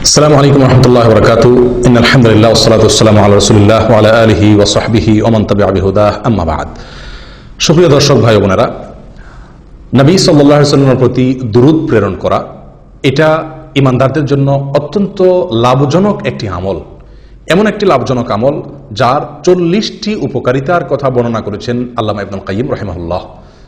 আসসালামু আলাইকুম রহমতুল্লাহ বরকাতু ইন্নালহামদুলিল্লাহ ওয়াসসালাতু ওয়াসসালামু আলা রাসূলিল্লাহ ওয়া আলা আলিহি ওয়া সাহবিহি ওয়া মান তাবি'a বিহুদাহ আম্মা বা'দ। সুপ্রিয় দর্শক ভাই ও বোনেরা, নবী সাল্লাল্লাহু আলাইহি ওয়াসাল্লামের প্রতি দুরূদ প্রেরণ করা এটা ঈমানদারদের জন্য অত্যন্ত লাভজনক একটি আমল, এমন একটি লাভজনক আমল যার 40টি উপকারিতার কথা বর্ণনা করেছেন আল্লামা ইবনুল কাইয়্যিম রাহিমাহুল্লাহ।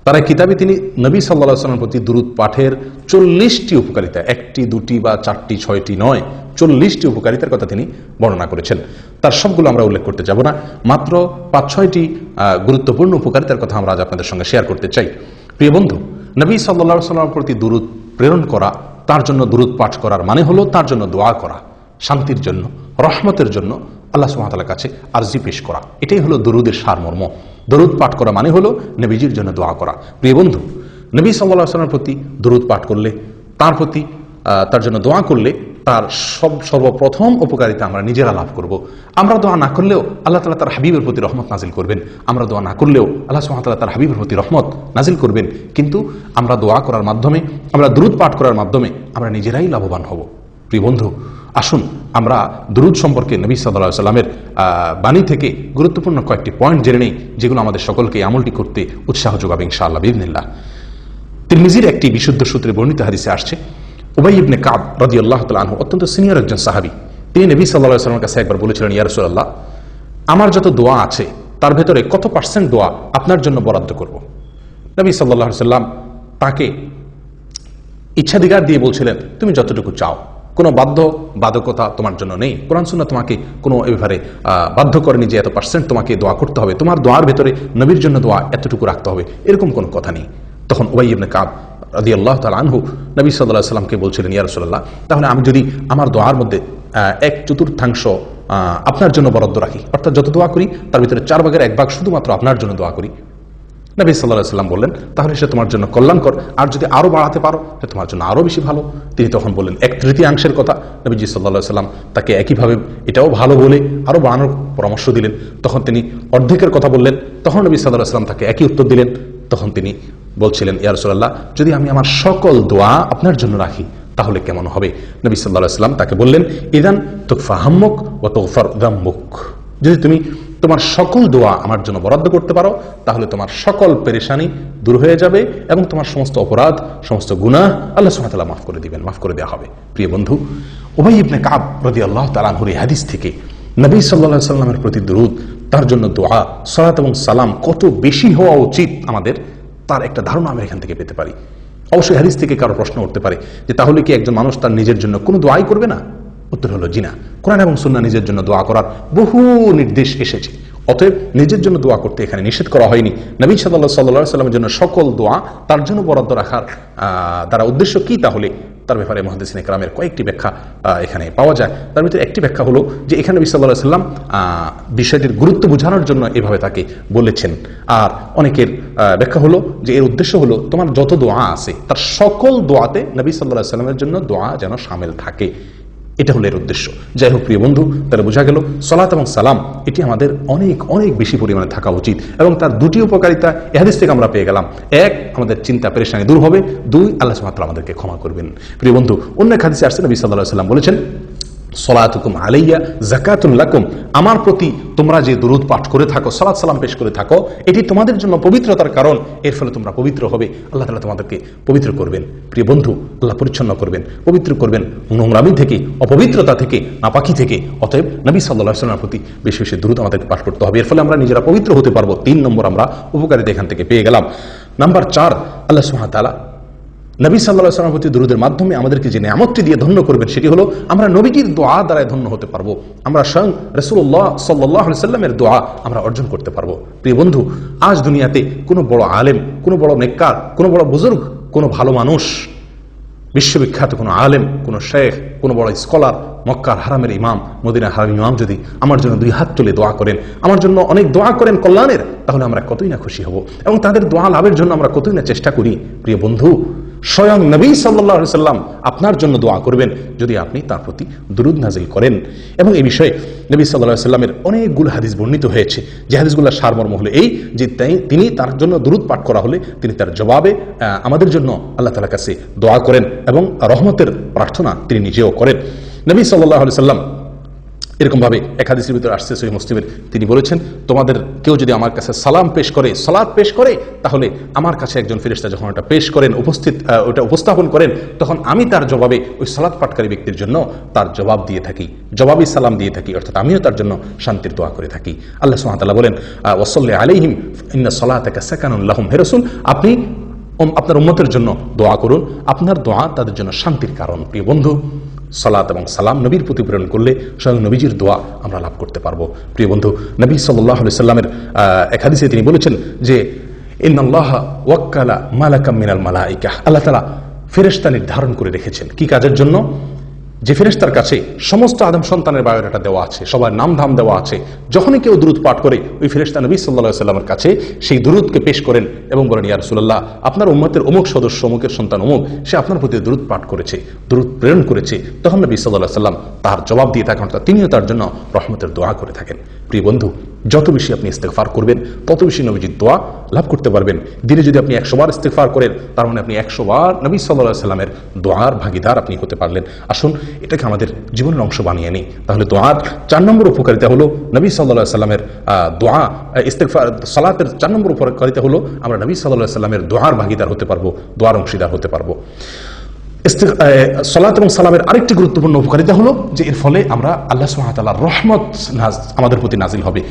তার কিতাবে তিনি নবী সাল্লাল্লাহু আলাইহি ওয়াসাল্লামের প্রতি দুরূদ পাঠের 40টি উপকারিতা, একটি দুটি বা চারটি ছয়টি নয়, 40টি উপকারিতার কথা তিনি বর্ণনা করেছেন। তার সবগুলো আমরা উল্লেখ করতে যাব না, মাত্র 5-6টি গুরুত্বপূর্ণ উপকারিতার কথা আমরা আজ আপনাদের সঙ্গে শেয়ার করতে চাই। প্রিয় বন্ধু, নবী সাল্লাল্লাহু আলাইহি ওয়াসাল্লামের প্রতি দুরূদ প্রেরণ করা, তার জন্য দুরূদ পাঠ করার মানে হলো তার জন্য দোয়া করা, শান্তির জন্য, রহমতের জন্য আল্লাহ সুবহানাহু ওয়া তাআলার কাছে আরজি পেশ করা। এটাই হলো দুরূদের সারমর্ম। দুরূদ পাঠ করা মানে হলো নবীজির জন্য দোয়া করা। প্রিয় বন্ধু, নবী সাল্লাল্লাহু আলাইহি ওয়াসাল্লামের প্রতি দুরূদ পাঠ করলে, তার জন্য দোয়া করলে তার সর্বপ্রথম উপকারিতা আমরা নিজেরা লাভ করব। আমরা দোয়া না করলেও আল্লাহ তাআলা তার হাবিবের প্রতি রহমত নাজিল করবেন। আমরা দোয়া না করলেও আল্লাহ সুবহানাহু ওয়া তাআলা তার হাবিবের প্রতি রহমত নাজিল করবেন। কিন্তু আমরা দোয়া করার মাধ্যমে, আমরা দুরূদ পাঠ করার মাধ্যমে আমরা নিজেরাই লাভবান হব। প্রিয় বন্ধু, আসুন আমরা দুরূদ সম্পর্কে নবী সাল্লাল্লাহু আলাইহি ওয়াসাল্লামের বাণী থেকে গুরুত্বপূর্ণ কয়েকটি পয়েন্ট জেনে নেই, যেগুলো আমাদের সকলকে আমলটি করতে উৎসাহ যোগাবে ইনশাআল্লাহ বিইذنিল্লাহ। তিরমিজির একটি বিশুদ্ধ সূত্রে বর্ণিত হাদিসে আসছে, উবাই ইবনে কাব রাদিয়াল্লাহু তাআলা আনহু অত্যন্ত সিনিয়র একজন সাহাবী, তিনি নবী সাল্লাল্লাহু আলাইহি ওয়াসাল্লামের কাছে একবার বলেছিলেন, ইয়া রাসূলুল্লাহ, আমার যত দোয়া আছে তার ভেতরে কত % দোয়া আপনার জন্য বরাদ্দ করব? নবী সাল্লাল্লাহু আলাইহি ওয়াসাল্লাম তাকে ইচ্ছাধিকার দিয়ে বলছিলেন, তুমি যতটুকু চাও, কোনো বাধ্যকতা তোমার জন্য নেই। কোরআন সুন্নাহ তোমাকে কোনো এভাবে বাধ্য করেনি যে এত % তোমাকে দোয়া করতে হবে, তোমার দোয়ার ভেতরে নবীর জন্য দোয়া এতটুকু রাখতে হবে, এরকম কোনো কথা নেই। তখন উবাই ইবনে কাব রাদিয়াল্লাহু তাআলা আনহু নবী সাল্লাল্লাহু আলাইহি ওয়াসাল্লামকে বলছিলেন, ইয়া রাসূলুল্লাহ, তাহলে আমি যদি আমার দোয়ার মধ্যে 1/4 আপনার জন্য বরাদ্দ রাখি, অর্থাৎ যত দোয়া করি তার ভিতরে 4/1 শুধুমাত্র আপনার জন্য দোয়া করি, নবী সাল্লাল্লাহু আলাইহি ওয়াসাল্লাম বললেন, তাহলে সে তোমার জন্য কল্যাণকর, আর যদি আরো বাড়াতে পারো সে তোমার জন্য আরো বেশি ভালো। তিনি তখন বললেন 1/3 কথা। নবীজি সাল্লাল্লাহু আলাইহি ওয়াসাল্লাম তাকে একইভাবে এটাও ভালো বলে আরো বাড়ানোর পরামর্শ দিলেন। তখন তিনি অর্ধেকের কথা বললেন। তখন নবী সাল্লাল্লাহু আলাইহি ওয়াসাল্লাম তাকে একই উত্তর দিলেন। তখন তিনি বলছিলেন, ইয়া রাসূলুল্লাহ, যদি আমি আমার সকল দোয়া আপনার জন্য রাখি তাহলে কেমন হবে? নবী সাল্লাল্লাহু আলাইহি ওয়াসাল্লাম তাকে বললেন, ইদান তুকফা হাম্মুক ওয়া তুগফার যাম্মুক, যদি তুমি তোমার সকল দোয়া আমার জন্য বরাদ্দ করতে পারো তাহলে তোমার সকল পেরেশানি দূর হয়ে যাবে এবং তোমার সমস্ত অপরাধ, সমস্ত গুনাহ আল্লাহ সুবহানাহু ওয়া তাআলা মাফ করে দিবেন, মাফ করে দেওয়া হবে। প্রিয় বন্ধু, উবাই ইবনে কাব রাদিয়াল্লাহু তাআলা আনহুর এই হাদিস থেকে নবী সাল্লাল্লাহু আলাইহি ওয়াসাল্লামের প্রতি দুরূদ, তার জন্য দোয়া, সালাত এবং সালাম কত বেশি হওয়া উচিত আমাদের, তার একটা ধারণা আমরা এখান থেকে পেতে পারি। অবশ্যই হাদিস থেকে কারো প্রশ্ন উঠতে পারে যে তাহলে কি একজন মানুষ তার নিজের জন্য কোনো দোয়াই করবে না? উত্তর হলো জি না। কোরআন এবং সুন্নাহ নিজের জন্য দোয়া করার বহু নির্দেশ এসেছে। অতএব নিজের জন্য দোয়া করতে এখানে নিষেধ করা হয়নি। নবী সাল্লাল্লাহু আলাইহি ওয়াসাল্লামের জন্য সকল দোয়া তার জন্য বরাদ্দ রাখার দ্বারা উদ্দেশ্য কি, তাহলে তার ব্যাপারে মুহাদ্দিসিনে কেরামের কয়েকটি ব্যাখ্যা এখানে পাওয়া যায়। তার ভিতরে একটি ব্যাখ্যা হলো যে এখানে নবী সাল্লাল্লাহু আলাইহি ওয়াসাল্লাম বিষয়টির গুরুত্ব বোঝানোর জন্য এভাবে তাকে বলেছেন। আর অনেকের ব্যাখ্যা হলো যে এর উদ্দেশ্য হলো তোমার যত দোয়া আছে তার সকল দোয়াতে নবী সাল্লাল্লাহু আলাইহি ওয়াসাল্লামের জন্য দোয়া যেন শামিল থাকে, এটা হলো এর উদ্দেশ্য। যাই হোক প্রিয় বন্ধু, তাহলে বোঝা গেল সালাত এবং সালাম এটি আমাদের অনেক অনেক বেশি পরিমাণে থাকা উচিত এবং তার দুটি উপকারিতা এই হাদিস থেকে আমরা পেয়ে গেলাম। 1, আমাদের চিন্তা পেরেশানি দূর হবে। 2, আল্লাহ সুবহানাহু ওয়া তাআলা আমাদেরকে ক্ষমা করবেন। প্রিয় বন্ধু, অন্য এক হাদিসে আসছে নবী সাল্লাল্লাহু আলাইহি ওয়াসাল্লাম বলেছেন, সলাতুকুম আলাইয়া যাকাতুন লাকুম, আমার প্রতি তোমরা যে দুরূদ পাঠ করে থাকো, সালাত সালাম পেশ করে থাকো, এটি তোমাদের জন্য পবিত্রতার কারণ, এর ফলে তোমরা পবিত্র হবে, আল্লাহ তাআলা তোমাদেরকে পবিত্র করবেন। প্রিয় বন্ধু, আল্লাহ পরিচ্ছন্ন করবেন, পবিত্র করবেন নোংরামি থেকে, অপবিত্রতা থেকে, নাপাকি থেকে। অতএব নবী সাল্লাল্লাহু আলাইহি ওয়াসাল্লামের প্রতি বেশি বেশি দুরূদ আমাদেরকে পাঠ করতে হবে, এর ফলে আমরা নিজেরা পবিত্র হতে পারবো। 3 নম্বর আমরা উপকারিতা এখান থেকে পেয়ে গেলাম। নাম্বার 4, আল্লাহ সুবহানাহু ওয়া তাআলা নবী সাল্লাল্লাহু আলাইহি ওয়াসাল্লামের প্রতি দুরূদের মাধ্যমে আমাদেরকে যে নিয়ামতটি দিয়ে ধন্য করবেন সেটি হলো আমরা নবীজির দোয়া দ্বারাই ধন্য হতে পারবো, আমরা স্বয়ং রাসূলুল্লাহ সাল্লাল্লাহু আলাইহি ওয়াসাল্লামের দোয়া আমরা অর্জন করতে পারবো। প্রিয় বন্ধু, আজ দুনিয়াতে কোনো বড় আলেম, কোনো বড় নেককার, কোনো বড় বুজুর্গ, কোনো ভালো মানুষ, বিশ্ববিখ্যাত কোনো আলেম, কোনো শেখ, কোনো বড় স্কলার, মক্কার হারামের ইমাম, মদিনার হারামের ইমাম যদি আমার জন্য 2 হাত তুলে দোয়া করেন, আমার জন্য অনেক দোয়া করেন কল্যাণের, তাহলে আমরা কতই না খুশি হব এবং তাদের দোয়া লাভের জন্য আমরা কতই না চেষ্টা করি। প্রিয় বন্ধু, স্বয়ং নবী সাল্লাল্লাহু আলাইহি সাল্লাম আপনার জন্য দোয়া করবেন যদি আপনি তার প্রতি দুরূদ নাজিল করেন। এবং এই বিষয়ে নবী সাল্লাল্লাহু আলাইহি সাল্লামের অনেকগুলো হাদিস বর্ণিত হয়েছে, যে হাদিসগুলোর সারমর্ম হলো এই যে তিনি তার জন্য দুরূদ পাঠ করা হলে তিনি তার জবাবে আমাদের জন্য আল্লাহ তাআলার কাছে দোয়া করেন এবং রহমতের প্রার্থনা তিনি নিজেও করেন। নবী সাল্লাল্লাহু আলাইহি সাল্লাম এরকম ভাবে এক হাদিসের ভিতরে আসছে সহিহ মুসলিমের, তিনি বলেছেন, তোমাদের কেউ যদি আমার কাছে সালাম পেশ করে, সালাত পেশ করে, তাহলে আমার কাছে একজন ফেরেশতা যখন ওটা পেশ করেন, ওটা উপস্থাপন করেন, তখন আমি তার জবাবে ওই সালাত পাঠকারী ব্যক্তির জন্য তার জবাব দিয়ে থাকি, জবাবি সালাম দিয়ে থাকি, অর্থাৎ আমিও তার জন্য শান্তির দোয়া করে থাকি। আল্লাহ সুবহানাহু ওয়া তাআলা বলেন, ওয়াসাল্লি আলাইহিম ইন্না সালাতাকা সাকানুন লাহুম। হে রাসূল, আপনি আপনার উম্মতের জন্য দোয়া করুন, আপনার দোয়া তাদের জন্য শান্তির কারণ। প্রিয় বন্ধু, সালাত এবং সালাম নবীর প্রতি প্রেরণ করলে স্বয়ং নবীজির দোয়া আমরা লাভ করতে পারবো। প্রিয় বন্ধু, নবী সাল্লাল্লাহু আলাইহি সাল্লামের এক হাদিসে তিনি বলেছেন যে ইন্নাল্লাহা ওয়াক্কালা মালাকাম মিনাল মালাইকা, আল্লাহ তাআলা ফেরেশতা নির্ধারণ করে রেখেছেন কি কাজের জন্য? যে ফেরেশতার কাছে সমস্ত আদম সন্তানের বায়োডাটা দেওয়া আছে, সবার নাম ধাম দেওয়া আছে। যখনই কেউ দুরূদ পাঠ করে, ওই ফেরেশতা নবী সাল্লাল্লাহু আলাইহি সাল্লামের কাছে সেই দুরূদকে পেশ করেন এবং বলেন, ইয়া রাসূলুল্লাহ, আপনার উম্মতের অমুক সদস্য, অমুকের সন্তান অমুক, সে আপনার প্রতি দুরূদ পাঠ করেছে, দুরূদ প্রেরণ করেছে। তখন নবী সাল্লাল্লাহু আলাইহি সাল্লাম তার জবাব দিয়ে থাকেন, তিনিও তার জন্য রহমতের দোয়া করে থাকেন। প্রিয় বন্ধু, যত বেশি আপনি ইস্তেগফার করবেন, তত বেশি নবীজির দোয়া লাভ করতে পারবেন। দিনে যদি আপনি 100 বার ইস্তেগফার করেন, তার মানে আপনি 100 বার নবী সাল্লাল্লাহু আলাইহি সাল্লামের দোয়ার ভাগীদার আপনি হতে পারলেন। আসুন এটাকে আমাদের জীবনের অংশ বানিয়ে নিই। তাহলে দোয়ার 4 নম্বর উপকারিতা হলো নবী সাল্লাল্লাহু আলাইহি সাল্লামের দোয়া, ইস্তেগফার সালাতের 4 নম্বর উপকারিতা হলো আমরা নবী সাল্লাল্লাহু আলাইহি সাল্লামের দোয়ার ভাগীদার হতে পারবো, দোয়ার অংশীদার হতে পারবো। সালাত এবং সালামের আরেকটি গুরুত্বপূর্ণ উপকারিতা হলো যে এর ফলে আমরা আল্লাহ সুবহানাহু ওয়া তাআলার রহমত আমাদের প্রতি নাজিল হবে।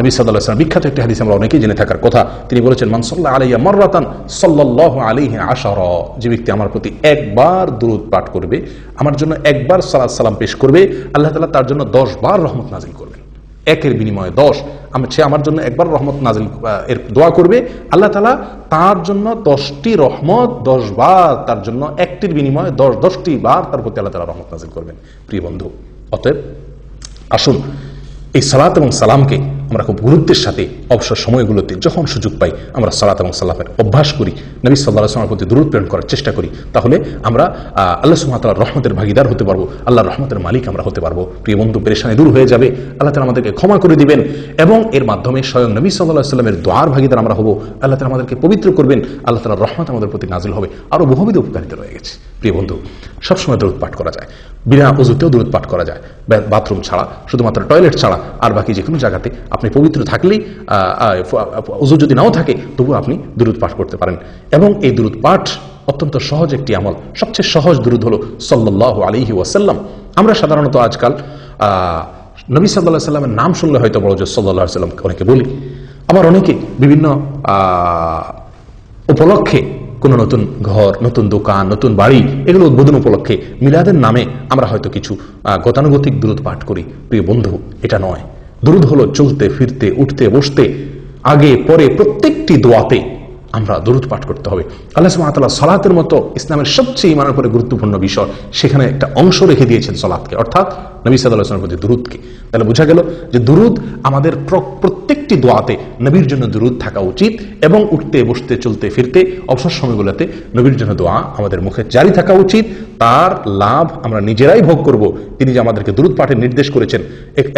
নবী সাল্লাল্লাহু আলাইহি সাল্লাম বিখ্যাত একটি হাদিস আমরা অনেকেই জেনে থাকার কথা, তিনি বলেছেন, মান সাল্লা আলাইয়া মাররাতান সাল্লাল্লাহু আলাইহি আশারা, যে ব্যক্তি আমার প্রতি একবার দুরূদ পাঠ করবে, আমার জন্য একবার সালাত সালাম পেশ করবে, আল্লাহ তাআলা তার জন্য 10 বার রহমত নাজিল করবেন। একের বিনিময়ে 10, সে আমার জন্য একবার রহমত নাজিল এর দোয়া করবে, আল্লাহ তাআলা তার জন্য 10টি রহমত, 10 বার তার জন্য একটির বিনিময়ে 10টি বার তার প্রতি আল্লাহ তাআলা রহমত নাজিল করবেন। প্রিয় বন্ধু, অতএব আসুন এই সালাত এবং সালামকে আমরা খুব গুরুত্বের সাথে অবসর সময়গুলোতে যখন সুযোগ পাই আমরা সালাত এবং সালামের অভ্যাস করি, নবী সাল্লাল্লাহু আলাইহি ওয়াসাল্লামের প্রতি দুরূদ প্রেরণ করার চেষ্টা করি, তাহলে আমরা আল্লাহ সুবহানাহু ওয়া তাআলার রহমতের ভাগীদার হতে পারবো, আল্লাহর রহমতের মালিক আমরা হতে পারবো। প্রিয় বন্ধু, পেরেশানি দূর হয়ে যাবে, আল্লাহ তাআলা আমাদেরকে ক্ষমা করে দিবেন এবং এর মাধ্যমে স্বয়ং নবী সাল্লাল্লাহু আলাইহি ওয়াসাল্লামের দোয়ার ভাগীদার আমরা হব। আল্লাহ তাআলা আমাদেরকে পবিত্র করবেন, আল্লাহ তাআলার রহমত আমাদের প্রতি নাজিল হবে। আরো বহুবিধ উপকারিতা রয়ে গেছে। প্রিয় বন্ধু, সবসময় দুরূদ পাঠ করা যায়, বিনা ওযুতেও দুরূদ পাঠ করা যায়, বাথরুম ছাড়া, শুধুমাত্র টয়লেট ছাড়া, আর বাকি যে কোনো জায়গাতে আপনি পবিত্র থাকলেই, ওযু যদি নাও থাকে তবু আপনি দুরূদ পাঠ করতে পারেন। এবং এই দুরূদ পাঠ অত্যন্ত সহজ একটি আমল। সবচেয়ে সহজ দুরূদ হলো সাল্লাল্লাহু আলাইহি ওয়াসাল্লাম। আমরা সাধারণত আজকাল নবী সাল্লাল্লাহু আলাইহি ওয়াসাল্লামের নাম শুনলে হয়তো বড় জোর সাল্লাল্লাহু আলাইহি ওয়াসাল্লাম অনেকে বলি, আবার অনেকে বিভিন্ন উপলক্ষে কোনো নতুন ঘর, নতুন দোকান, নতুন বাড়ি, এগুলো উদ্বোধন উপলক্ষে মিলাদের নামে আমরা হয়তো কিছু গতানুগতিক দুরূদ পাঠ করি। প্রিয় বন্ধু, এটা নয়। দুরূদ হলো চলতে ফিরতে, উঠতে বসতে, আগে পরে প্রত্যেকটি দোয়াতে আমরা দুরূদ পাঠ করতে হবে। আল্লাহ সুবহানাহু ওয়া তাআলা সালাতের মতো ইসলামের সবচেয়ে ঈমানের উপরে গুরুত্বপূর্ণ বিষয়, সেখানে একটা অংশ রেখে দিয়েছেন সালাতকে, অর্থাৎ নবী সাল্লাল্লাহু আলাইহি ওয়াসাল্লামের প্রতি দুরূদকে। তাহলে বোঝা গেল যে দুরূদ আমাদের প্রত্যেকটি দোয়াতে নবীর জন্য দুরূদ থাকা উচিত এবং উঠতে বসতে চলতে ফিরতে অবসর সময়গুলোতে নবীর জন্য দোয়া আমাদের মুখে জারি থাকা উচিত। তার লাভ আমরা নিজেরাই ভোগ করব। তিনি যে আমাদেরকে দুরূদ পাঠের নির্দেশ করেছেন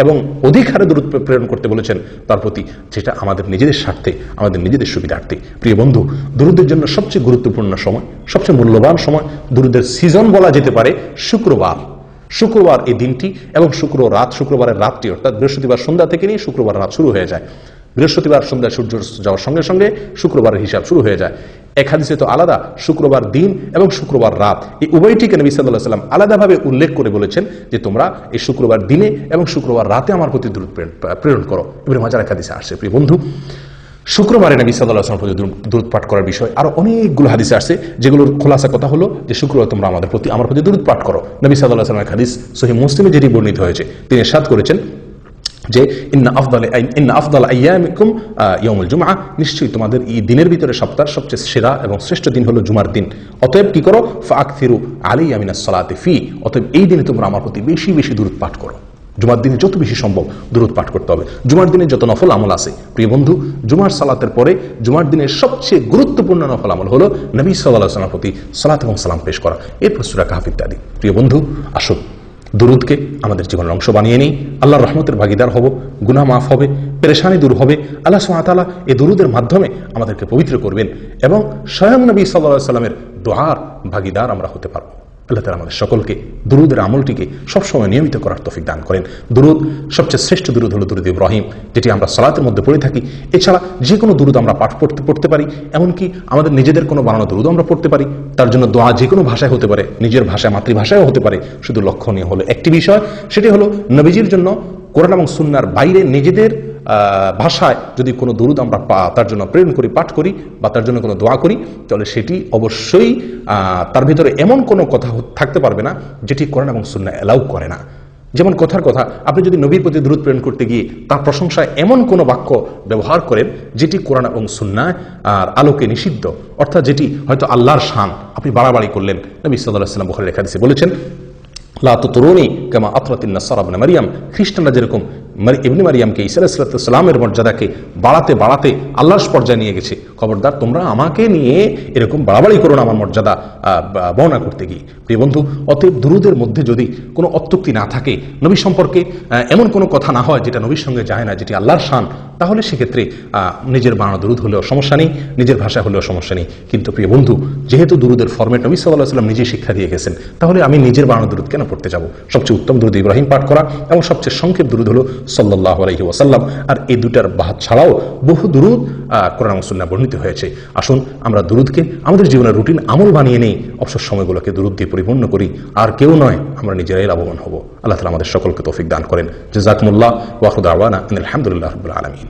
এবং অধিক হারে দুরূদ প্রেরণ করতে বলেছেন তার প্রতি, যেটা আমাদের নিজেদের স্বার্থে, আমাদের নিজেদের সুবিধার্থে। প্রিয় বন্ধু, দুরূদের জন্য সবচেয়ে গুরুত্বপূর্ণ সময়, সবচেয়ে মূল্যবান সময়, দুরূদের সিজন বলা যেতে পারে শুক্রবার এই দিনটি এবং শুক্রবারের রাতটি, অর্থাৎ বৃহস্পতিবার সন্ধ্যা থেকে নিয়ে শুক্রবার রাত শুরু হয়ে যায়। বৃহস্পতিবার সন্ধ্যায় সূর্য যাওয়ার সঙ্গে সঙ্গে শুক্রবারের হিসাব শুরু হয়ে যায়। এক হাদিসে তো আলাদা শুক্রবার দিন এবং শুক্রবার রাত, এই উভয়টিকে নবী সাল্লাল্লাহু আলাইহি ওয়াসাল্লাম আলাদাভাবে উল্লেখ করে বলেছেন যে তোমরা এই শুক্রবার দিনে এবং শুক্রবার রাতে আমার প্রতি দুরূদ প্রেরণ করো। ইবনে মাজাহ এক হাদিসে আসছে। প্রিয় বন্ধু, শুক্রবারে নবী সাল্লাল্লাহু আলাইহি ওয়াসাল্লামের প্রতি দুরূদ পাঠ করার বিষয় আরো অনেকগুলো হাদিসে আসছে, যেগুলোর খোলাসা কথা হলো যে শুক্রবার তোমরা আমার প্রতি দুরূদ পাঠ করো। নবী সাল্লাল্লাহু আলাইহি ওয়াসাল্লামের হাদিস সহিহ মুসলিমে যেটি বর্ণিত হয়েছে, তিনি ইরশাদ করেছেন যে ইন্না আফদাল আইয়ামিকুম ইয়াউমুল জুমআহ, নিশ্চয়ই তোমাদের এই দিনের ভিতরে সপ্তাহের সবচেয়ে সেরা এবং শ্রেষ্ঠ দিন হলো জুমার দিন। অতএব কি করো, ফাআকসিরু আলাইয়া মিনাস সালাতি ফি, অতএব এই দিনে তোমরা আমার প্রতি বেশি বেশি দুরূদ পাঠ করো। জুমার দিনে যত বেশি সম্ভব দুরূদ পাঠ করতে হবে। জুমার দিনে যত নফল আমল আছে প্রিয় বন্ধু, জুমার সালাতের পরে জুমার দিনের সবচেয়ে গুরুত্বপূর্ণ নফল আমল হলো নবী সাল্লাল্লাহু আলাইহি ওয়াসাল্লামের প্রতি সালাত এবং সালাম পেশ করা, এরপর সূরা কাহফ ইত্যাদি। প্রিয় বন্ধু, আসুন দুরূদকে আমাদের জীবনের অংশ বানিয়ে নিই। আল্লাহর রহমতের ভাগিদার হব, গুনাহ মাফ হবে, পেরেশানি দূর হবে। আল্লাহ সুবহানাহু ওয়া তাআলা এই দুরূদের মাধ্যমে আমাদেরকে পবিত্র করবেন এবং স্বয়ং নবী সাল্লাল্লাহু আলাইহি ওয়াসাল্লামের দোয়ার ভাগিদার আমরা হতে পারব। আল্লাহ তাআলা আমাদের সকলকে দুরূদের আমলটিকে সবসময় নিয়মিত করার তৌফিক দান করেন। দুরূদ, সবচেয়ে শ্রেষ্ঠ দুরূদ হলো দুরূদ ইব্রাহিম, যেটি আমরা সালাতের মধ্যে পড়ে থাকি। এছাড়া যে কোনো দুরূদ আমরা পাঠ পড়তে পারি, এমনকি আমাদের নিজেদের কোনো বানানো দুরূদ আমরা পড়তে পারি। তার জন্য দোয়া যে কোনো ভাষায় হতে পারে, নিজের ভাষায়, মাতৃভাষায়ও হতে পারে। শুধু লক্ষণীয় হলো একটি বিষয়, সেটি হলো নবীজির জন্য কোরআন এবং সুন্নাহর বাইরে নিজেদের ভাষায় যদি কোনো দুরূদ আমরা তার জন্য প্রেরণ করি, পাঠ করি বা তার জন্য কোনো দোয়া করি, তাহলে সেটি অবশ্যই তার ভিতরে এমন কোনো কথা থাকতে পারবে না যেটি কোরআন এবং সুন্নাহ অ্যালাউ করে না। যেমন কথার কথা, আপনি যদি নবীর প্রতি দুরূদ প্রেরণ করতে গিয়ে তার প্রশংসায় এমন কোনো বাক্য ব্যবহার করেন যেটি কোরআন এবং সুন্নাহ আর আলোকে নিষিদ্ধ, অর্থাৎ যেটি হয়তো আল্লাহর শান, আপনি বাড়াবাড়ি করলেন। নবী সাল্লাল্লাহু আলাইহি ওয়াসাল্লাম বুখারীর হাদিসে বলেছেন, লা তুতরুনি কামা আতরাতিন নাসারা ইবনে মারইয়াম, খ্রিস্টানরা যেরকম ইবনে মারইয়ামকে ঈসা আলাইহিস সালামের মর্যাদাকে বাড়াতে বাড়াতে আল্লাহর পর্যায়ে নিয়ে গেছে, খবরদার তোমরা আমাকে নিয়ে এরকম বাড়াবাড়ি করো না আমার মর্যাদা বর্ণনা করতে গিয়ে। প্রিয় বন্ধু, অতএব দুরূদের মধ্যে যদি কোনো অত্যুক্তি না থাকে, নবী সম্পর্কে এমন কোনো কথা না হয় যেটা নবীর সঙ্গে যায় না, যেটি আল্লাহর শান, তাহলে সেক্ষেত্রে নিজের বানানো দুরূদ হলেও সমস্যা নেই, নিজের ভাষা হলেও সমস্যা নেই। কিন্তু প্রিয় বন্ধু, যেহেতু দুরূদের ফরম্যাট নবী সাল্লাল্লাহু আলাইহি ওয়াসাল্লাম নিজে শিক্ষা দিয়ে গেছেন, তাহলে আমি নিজের বানানো দুরূদ কেন পড়তে যাব? সবচেয়ে উত্তম দুরূদ ইব্রাহিম পাঠ করা এবং সবচেয়ে সংক্ষেপ দুরূদ হলো সাল্লাল্লাহু আলাইহি ওয়াসাল্লাম। আর এই দুটার বাদ ছাড়াও বহু দুরূদ কোরআন এবং সুন্নাহ বর্ণিত হয়েছে। আসুন আমরা দুরূদকে আমাদের জীবনের রুটিন আমল বানিয়ে নেই, অবসর সময়গুলোকে দুরূদ দিয়ে পরিপূর্ণ করি। আর কেউ নয়, আমরা নিজেরাই লাভবান হব। আল্লাহ তাআলা আমাদের সকলকে তৌফিক দান করেন। জাযাকুমুল্লাহ ওয়া আখিরু দাওয়ানা আলহামদুলিল্লাহি রাব্বিল আলামিন।